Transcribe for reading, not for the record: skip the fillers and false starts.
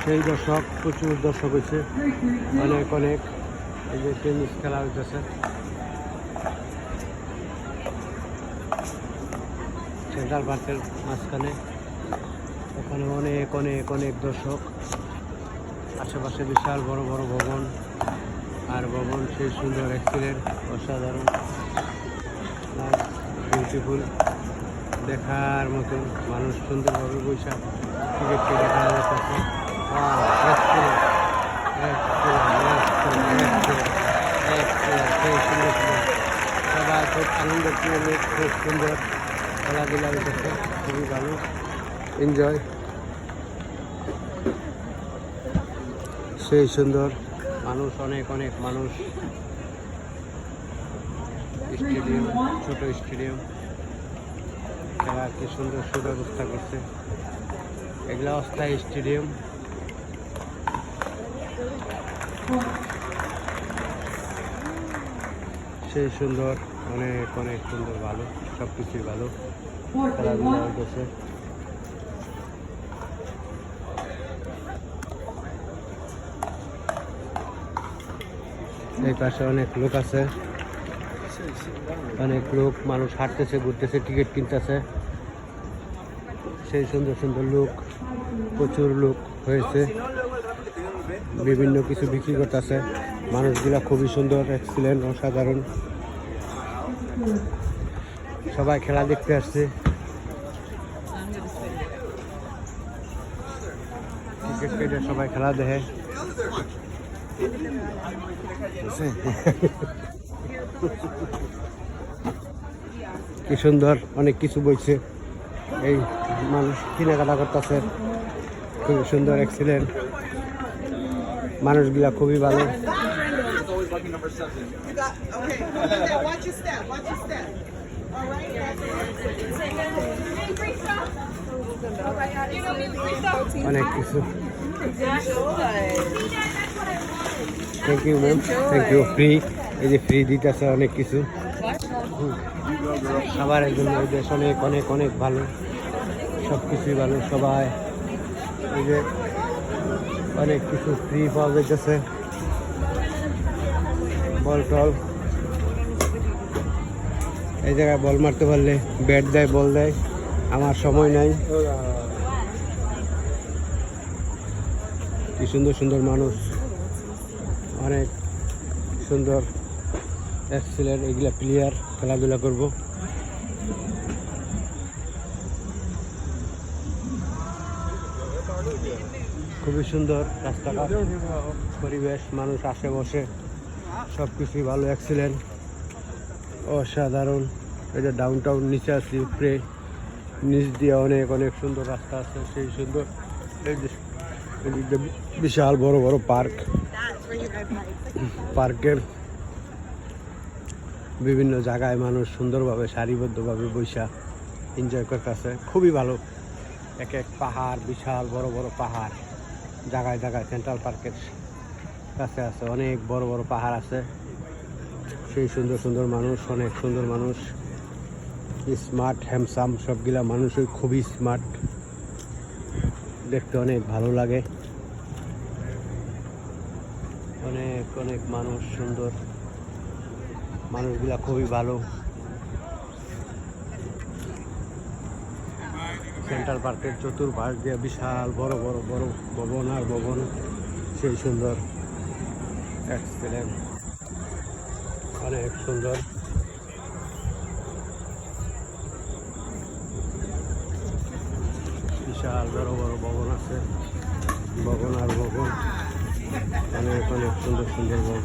সেই দর্শক, প্রচুর দর্শক হয়েছে, অনেক অনেক। এই যে টেনিস খেলা হইতেছে সেন্ট্রাল পার্কের মাঝখানে। ওখানে অনেক অনেক অনেক দর্শক। আশেপাশে বিশাল বড় বড় ভবন, আর ভবন সেই সুন্দর, এক্সিলেন্ট, অসাধারণ, বিউটিফুল, দেখার মতো। মানুষ সুন্দরভাবে বৈশাখ টিকিটকে দেখা যাচ্ছে। সবাই খুব আনন্দ প্রিয় লোক, খুব সুন্দর খেলাধুলা হইতেছে, খুবই ভালো, এনজয়। সেই সুন্দর মানুষ, অনেক অনেক মানুষ। স্টেডিয়াম, ছোট স্টেডিয়াম, খেলা কি সুন্দর সুব্যবস্থা করছে। এগুলা অস্থায়ী স্টেডিয়াম। সেই সুন্দর, অনেক অনেক সুন্দর, ভালো, সব কিছুই ভালো, খেলাধুলা হইতেছে। এই পাশে অনেক লোক আছে, অনেক লোক, মানুষ হাঁটতেছে, ঘুরতেছে, টিকিট কিনতেছে। সেই সুন্দর সুন্দর লোক, প্রচুর লোক হয়েছে, বিভিন্ন কিছু বিক্রি করতেছে। মানুষগুলা খুবই সুন্দর, এক্সিলেন্ট, অসাধারণ। সবাই খেলা দেখতে আসছে। ক্রিকেট খেলে সবাই খেলা দেখে। কি সুন্দর, অনেক কিছু বইছে। এই মানুষ কেনাকাটা করতেছে, খুবই সুন্দর, এক্সিলেন্ট। মানুষগুলা খুবই ভালো। অনেক কিছু। Thank you ma'am, thank you. Free, এই যে ফ্রি দিতেছে অনেক কিছু খাবারের জন্য। এই দেশ অনেক অনেক অনেক ভালো, সব কিছুই ভালো। সবাই এই যে অনেক কিছু ফ্রি পাওয়া যাইতেছে, বল টল। এই জায়গায় বল মারতে পারলে ব্যাট দেয়, বল দেয়। আমার সময় নাই। কি সুন্দর সুন্দর মানুষ, অনেক সুন্দর, এক্সিলেন্ট। এগুলা প্লেয়ার খেলাধুলা করব। খুবই সুন্দর রাস্তাঘাট, পরিবেশ, মানুষ আসে বসে, সব কিছুই ভালো, এক্সিলেন্ট, অসাধারণ। এটা ডাউন টাউন, নিচে আছে উপরে, নিচ দিয়ে অনেক অনেক সুন্দর রাস্তা আছে, সেই সুন্দর। এই যে বিশাল বড় বড় পার্ক, পার্কের বিভিন্ন জায়গায় মানুষ সুন্দরভাবে সারিবদ্ধভাবে বৈশা এনজয় করতেছে, খুবই ভালো। এক এক পাহাড়, বিশাল বড় বড় পাহাড়, জায়গায় জায়গায় সেন্ট্রাল পার্কের কাছে আছে অনেক বড় বড় পাহাড় আছে। সেই সুন্দর সুন্দর মানুষ, অনেক সুন্দর মানুষ, স্মার্ট, হ্যান্ডসাম, সবগুলা মানুষই খুবই স্মার্ট, দেখতে অনেক ভালো লাগে। অনেক অনেক মানুষ, সুন্দর, মানুষগুলা খুবই ভালো। সেন্ট্রাল পার্কের চতুর্পাশ দিয়ে বিশাল বড় বড় বড় ভবন আর ভবন, সেই সুন্দর, এক্সিলেন্ট, অনেক সুন্দর। বিশাল বড় বড় ভবন আছে, ভবন আর ভবন, অনেক অনেক সুন্দর সুন্দর ভবন।